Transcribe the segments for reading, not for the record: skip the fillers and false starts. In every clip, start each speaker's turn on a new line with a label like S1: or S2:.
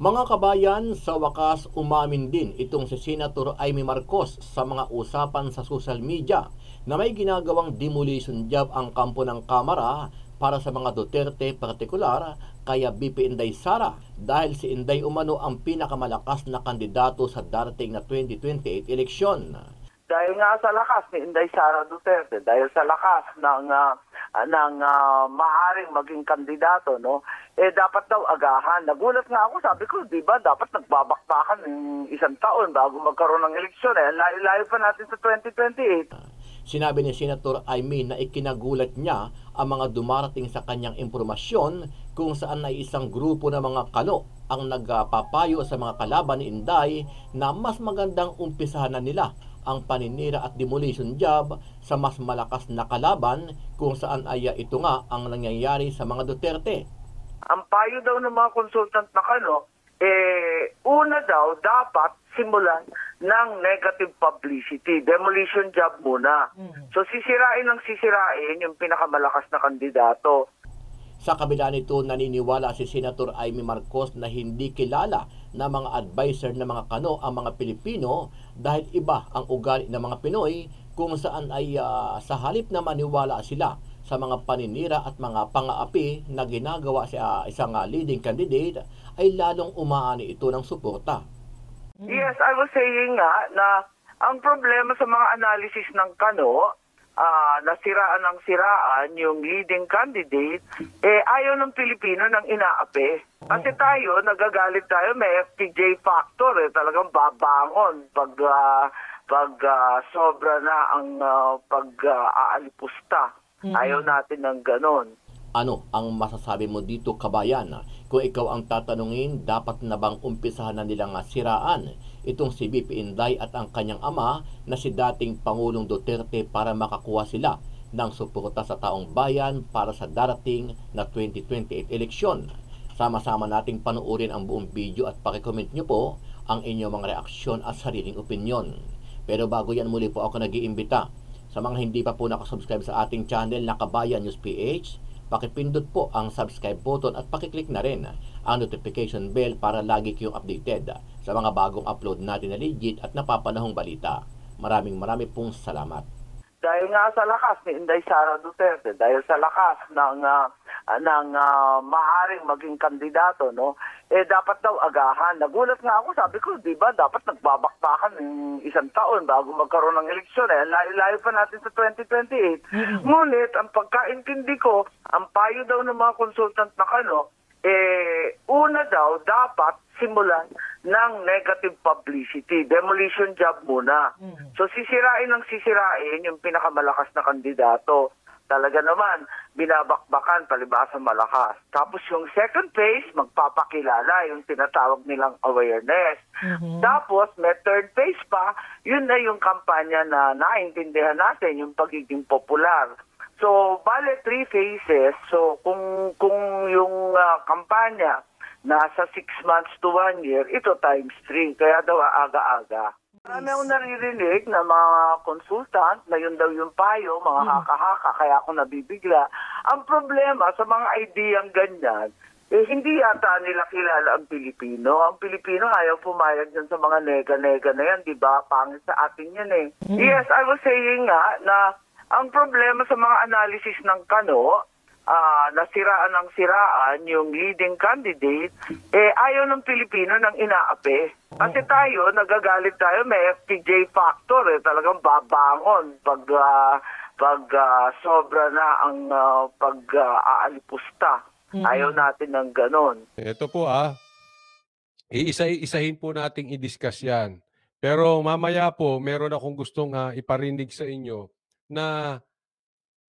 S1: Mga kabayan, sa wakas umamin din itong si Senator Amy Marcos sa mga usapan sa social media na may ginagawang demolition job ang kampo ng Kamara para sa mga Duterte partikular kaya BP Inday Sara dahil si Inday umano ang pinakamalakas na kandidato sa darating na 2028 eleksyon.
S2: Dahil nga sa lakas ni Inday Sara Duterte, dahil sa lakas ng maaaring maging kandidato, no, dapat daw agahan. Nagulat nga ako, sabi ko, di ba, dapat nagbabakbakan ng isang taon bago magkaroon ng eleksyon. Layo pa natin sa 2028.
S1: Sinabi ni Senator Amy na ikinagulat niya ang mga dumarating sa kanyang impormasyon kung saan ay isang grupo ng mga kano ang nagpapayo sa mga kalaban ni Inday na mas magandang umpisahan na nila ang paninira at demolition job sa mas malakas na kalaban kung saan ay ito nga ang nangyayari sa mga Duterte.
S2: Ang payo daw ng mga consultant na kano, una daw dapat simulan ng negative publicity. Demolition job muna. So sisirain yung pinakamalakas na kandidato.
S1: Sa kabila nito, naniniwala si Senator Amy Marcos na hindi kilala na mga advisor ng mga kano ang mga Pilipino dahil iba ang ugali ng mga Pinoy kung saan ay sa halip na maniwala sila sa mga paninira at mga pang-aapi na ginagawa sa isang leading candidate ay lalong umaani ito ng suporta.
S2: Yes, I was saying nga na ang problema sa mga analysis ng kano, nasiraan ng siraan yung leading candidate, ayaw ng Pilipino ng inaapi. Kasi tayo, nagagalit tayo, may FPJ factor, talagang babangon pag sobra na ang pag-aalipusta. Ayaw natin ng ganon.
S1: Ano ang masasabi mo dito, kabayan? Kung ikaw ang tatanungin, dapat na bang umpisahan na nilang siraan itong si BP Inday at ang kanyang ama na si dating Pangulong Duterte para makakuha sila ng suporta sa taong bayan para sa darating na 2028 eleksyon? Sama-sama nating panuorin ang buong video at pakicomment nyo po ang inyong mga reaksyon at sariling opinyon. Pero bago yan, muli po ako nag-iimbita sa mga hindi pa po nakasubscribe sa ating channel na Kabayan News PH, pakipindot po ang subscribe button at pakiclick na rin ang notification bell para lagi kayong updated sa mga bagong upload natin na legit at napapanahong balita. Maraming pong salamat.
S2: Dahil nga sa lakas ni Inday Sara Duterte, dahil sa lakas ng maaaring maging kandidato, no, dapat daw agahan. Nagulat nga ako, sabi ko, di ba, dapat nagbabakbakan ng isang taon bago magkaroon ng eleksyon. Layo pa natin sa 2028. Ngunit, ang pagkaintindi ko, ang payo daw ng mga consultant na kano, una daw dapat simulan ng negative publicity. Demolition job muna. So sisirain yung pinakamalakas na kandidato. Talaga naman, binabakbakan, palibasa malakas. Tapos yung second phase, magpapakilala, yung tinatawag nilang awareness. Tapos may third phase pa, yun na yung kampanya na naintindihan natin, yung pagiging popular. So, bale 3 phases. So, kung yung kampanya nasa 6 months to 1 year, ito times 3. Kaya daw aga-aga. Marami akong naririnig na mga consultant na yun daw yung payo, mga haka-haka, kaya ako nabibigla. Ang problema sa mga ideyang ganyan, hindi yata nila kilala ang Pilipino. Ang Pilipino ayaw pumayag dyan sa mga nega-nega na yan, di ba? Pangit sa atin yan eh. Yes, I was saying nga na ang problema sa mga analysis ng kano, nasiraan ng siraan yung leading candidate, ayaw ng Pilipino ng inaapi. Kasi tayo, nagagalit tayo, may FPJ factor, talagang babangon pag sobra na ang pag-aalipusta. Ayaw natin ng ganon.
S3: Ito po iisa-isahin po nating i-discuss yan. Pero mamaya po, meron akong gustong iparinig sa inyo na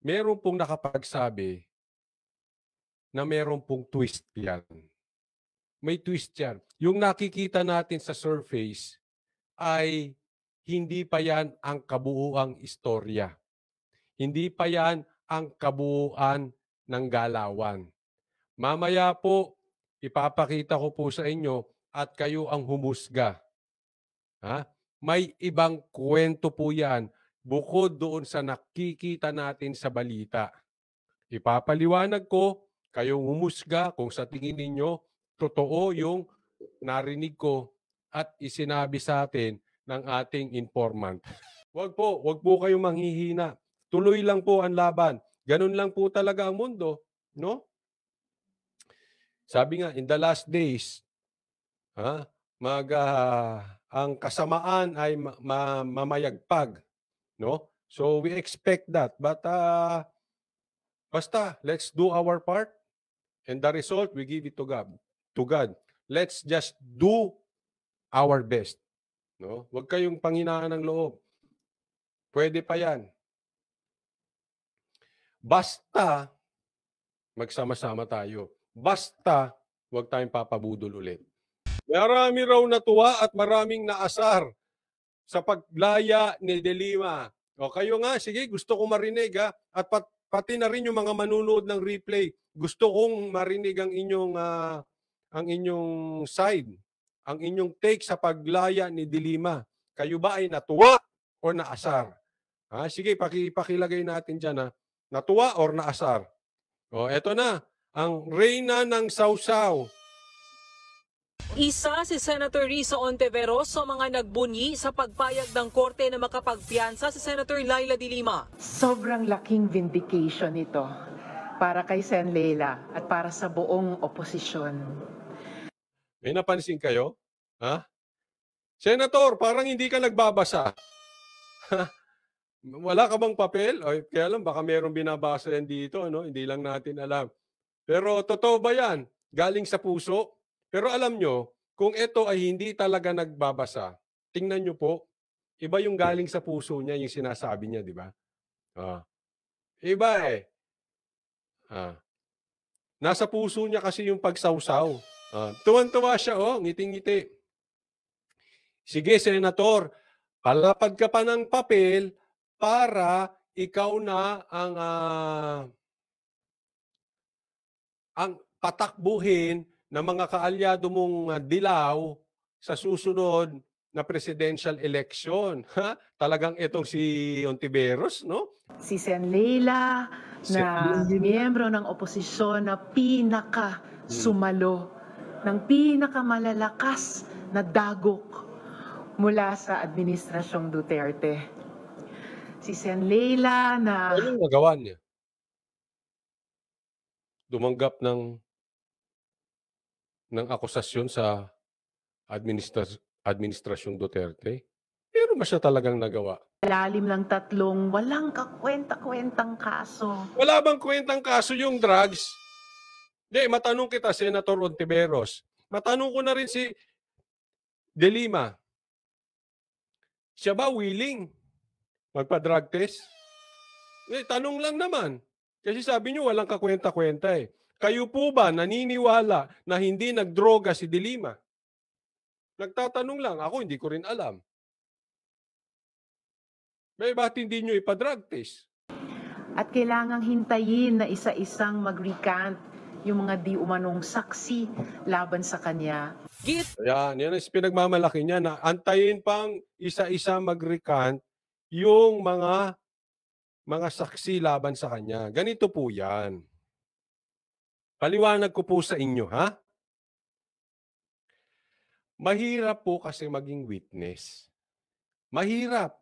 S3: meron pong nakapagsabi na meron pong twist yan. May twist yan. Yung nakikita natin sa surface ay hindi pa yan ang kabuuang istorya. Hindi pa yan ang kabuuan ng galawan. Mamaya po, ipapakita ko po sa inyo at kayo ang humusga. May ibang kwento po yan bukod doon sa nakikita natin sa balita. Ipapaliwanag ko, kayong humusga kung sa tingin ninyo totoo yung narinig ko at isinabi sa atin ng ating informant. Wag po kayong manghihina. Tuloy lang po ang laban. Ganun lang po talaga ang mundo, no? Sabi nga, in the last days, ang kasamaan ay mamayagpag, no? So we expect that. But basta, let's do our part. And the result, we give it to God. To God. Let's just do our best. No? Huwag kayong panghinaan ng loob. Pwede pa yan. Basta, magsama-sama tayo. Basta, huwag tayong papabudol ulit. Marami raw natuwa at maraming naasar sa paglaya ni De Lima. O kayo nga, sige, gusto ko marinig at pati na rin yung mga manunood ng replay. Gusto kong marinig ang inyong side, ang inyong take sa paglaya ni De Lima. Kayo ba ay natuwa o naasar? Sige, pakilagay natin dyan. Natuwa or naasar? O, eto na, ang reyna ng Sausaw.
S4: Isa si Senator Risa Ontiveros sa mga nagbunyi sa pagpayag ng korte na makapagpiyansa si Senator Laila De Lima.
S5: Sobrang laking vindication ito para kay Sen. Leila at para sa buong oposisyon.
S3: May napansin kayo? Senator, parang hindi ka nagbabasa. Wala ka bang papel? O, kaya lang, baka mayroong binabasa yan dito, no? Hindi lang natin alam. Pero totoo ba yan? Galing sa puso? Pero alam nyo, kung ito ay hindi talaga nagbabasa, tingnan nyo po, iba yung galing sa puso niya, yung sinasabi niya, di ba? Iba eh. Nasa puso niya kasi yung pagsawsaw. Tuwan-tuwa siya, ngiting-ngiti. Sige, Senator, palapad ka pa ng papel para ikaw na ang patakbuhin ng mga kaalyado mong dilaw sa susunod na presidential election. Talagang itong si Ontiveros, no?
S5: Si Sen. Leila na miyembro ng oposisyon na pinaka-sumalo, ng pinaka-malalakas na dagok mula sa Administrasyong Duterte. Si Sen. Leila na...
S3: Anong nagawa niya? Dumanggap ng akusasyon sa Administrasyong Duterte? Pero ba siya talagang nagawa?
S5: Lalim ng tatlong walang kakwenta-kwentang kaso.
S3: Wala bang kwentang kaso yung drugs? Hindi, matanong kita, Senator Ontiveros. Matanong ko na rin si De Lima. Siya ba willing magpa-drug test? Tanong lang naman. Kasi sabi niyo walang kakwenta-kwenta eh. Kayo po ba naniniwala na hindi nagdroga si De Lima? Nagtatanong lang. Ako hindi ko rin alam. Ba't hindi nyo ipa-drug test?
S5: At kailangang hintayin na isa-isang mag-recant yung mga di umanong saksi laban sa kanya.
S3: Yan ang pinagmamalaki niya na antayin pang isa-isa mag-recant yung mga saksi laban sa kanya. Ganito po yan. Paliwanag ko po sa inyo, Mahirap po kasi maging witness. Mahirap.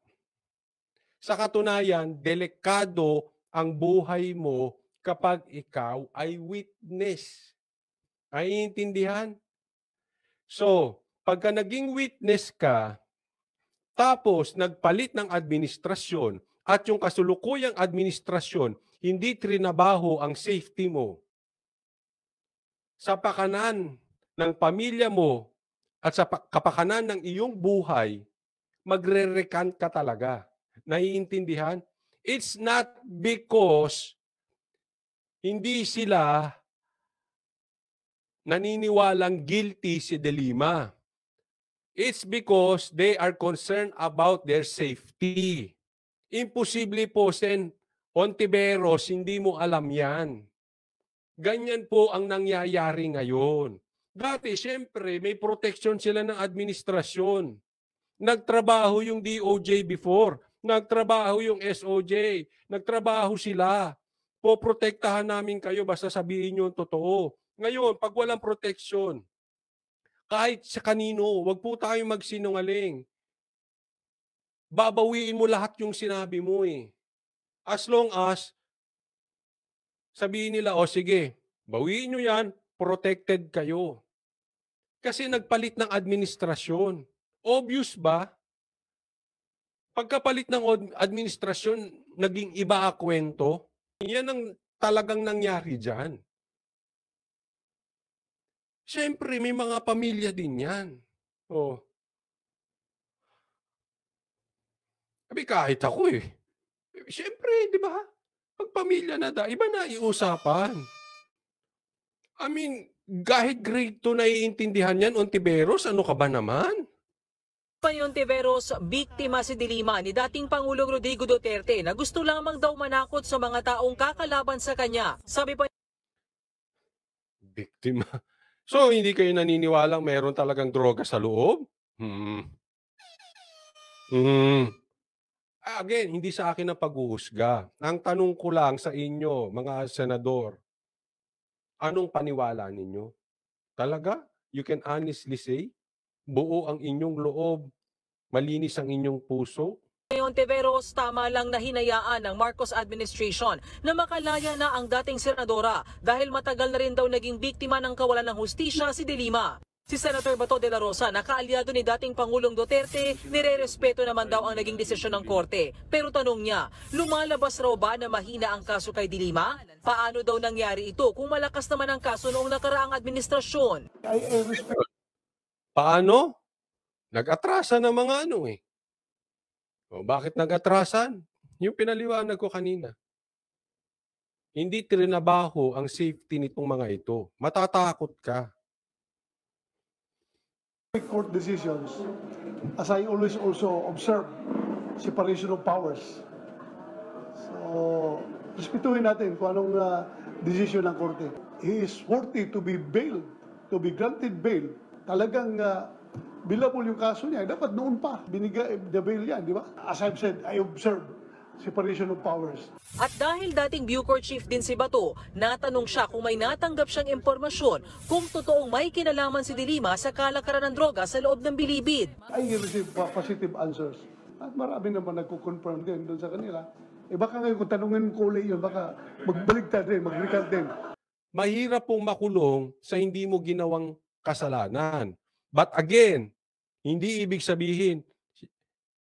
S3: Sa katunayan, delikado ang buhay mo kapag ikaw ay witness. Ay intindihan? So, pagka naging witness ka, tapos nagpalit ng administrasyon at yung kasulukuyang administrasyon, hindi trinabaho ang safety mo, sa pakanan ng pamilya mo at sa kapakanan ng iyong buhay, magre-recant ka talaga. Naiintindihan? It's not because hindi sila naniniwalang guilty si De Lima. It's because they are concerned about their safety. Imposible po, Sen. Ontiveros, hindi mo alam yan. Ganyan po ang nangyayari ngayon. Dati, siyempre, may protection sila ng administrasyon. Nagtrabaho yung DOJ before. Nagtrabaho yung SOJ. Nagtrabaho sila. Poprotektahan namin kayo basta sabihin nyo ang totoo. Ngayon, pag walang protection, Kahit sa kanino, wag po tayong magsinungaling. Babawiin mo lahat yung sinabi mo eh. As long as sabihin nila, o sige, bawiin nyo yan, protected kayo. Kasi nagpalit ng administrasyon. Obvious ba? Pagkapalit ng administrasyon, naging iba ang kwento. Yan ang talagang nangyari dyan. Siyempre, may mga pamilya din yan. Oh. Sabi, kahit ako eh. Siyempre, di ba? Pag pamilya na iba na iusapan. I mean, kahit grade 2 naiintindihan yan, Ontiveros, ano ka ba naman?
S4: Ontiveros, biktima si Dilima ni dating Pangulong Rodrigo Duterte na gusto lamang daw manakot sa mga taong kakalaban sa kanya. Sabi pa
S3: Biktima. So, hindi kayo naniniwalang meron talagang droga sa loob? Again, hindi sa akin ang paghuhusga. Ang tanong ko lang sa inyo, mga senador, anong paniwala ninyo? Talaga? You can honestly say, buo ang inyong loob, malinis ang inyong puso?
S4: Ontiveros, tama lang na hinayaan ng Marcos administration na makalaya na ang dating senadora dahil matagal na rin daw naging biktima ng kawalan ng hustisya si Dilima. Si Senator Bato de la Rosa, nakaalyado ni dating Pangulong Duterte, nire-respeto naman daw ang naging desisyon ng korte. Pero tanong niya, lumalabas raw ba na mahina ang kaso kay Dilima? Paano daw nangyari ito kung malakas naman ang kaso noong nakaraang administrasyon?
S3: Paano? Nag-atrasa ng mga ano eh. O, bakit nag-atrasan? Yung pinaliwanag ko kanina. Hindi trinabaho ang safety nitong mga ito. Matatakot ka.
S6: Court decisions, as I always also observe, separation of powers. So, respetuhin natin kung anong decision ng korte. He is worthy to be bailed, to be granted bail. Talagang billable yung kaso niya. Dapat noon pa binigay the bail yan, di ba? As I've said, I observe separation of powers.
S4: At dahil dating Bucor Chief din si Bato, natanong siya kung may natanggap siyang impormasyon kung totoong may kinalaman si Dilima sa kalakaran ng droga sa loob ng bilibid.
S6: I receive positive answers. At marami naman nagko-confirm din doon sa kanila. Baka ngayon kung tanungin ko ulit yun, baka magbaligtad din, mag-recant din.
S3: Mahirap pong makulong sa hindi mo ginawang kasalanan. But again, hindi ibig sabihin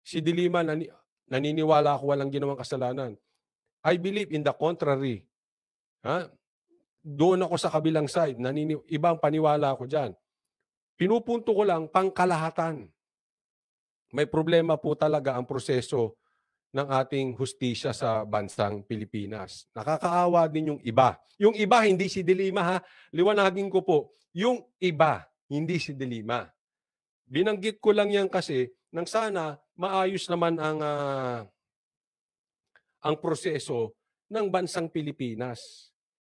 S3: si Dilima naniniwala ako walang ginawang kasalanan. I believe in the contrary. Doon ako sa kabilang side. Ibang paniwala ako dyan. Pinupunto ko lang pangkalahatan. May problema po talaga ang proseso ng ating hustisya sa bansang Pilipinas. Nakakaawa din yung iba. Yung iba, hindi si Dilima ha. Liwanagin ko po, yung iba, hindi si Dilima. Binanggit ko lang yan kasi nang sana maayos naman ang proseso ng bansang Pilipinas.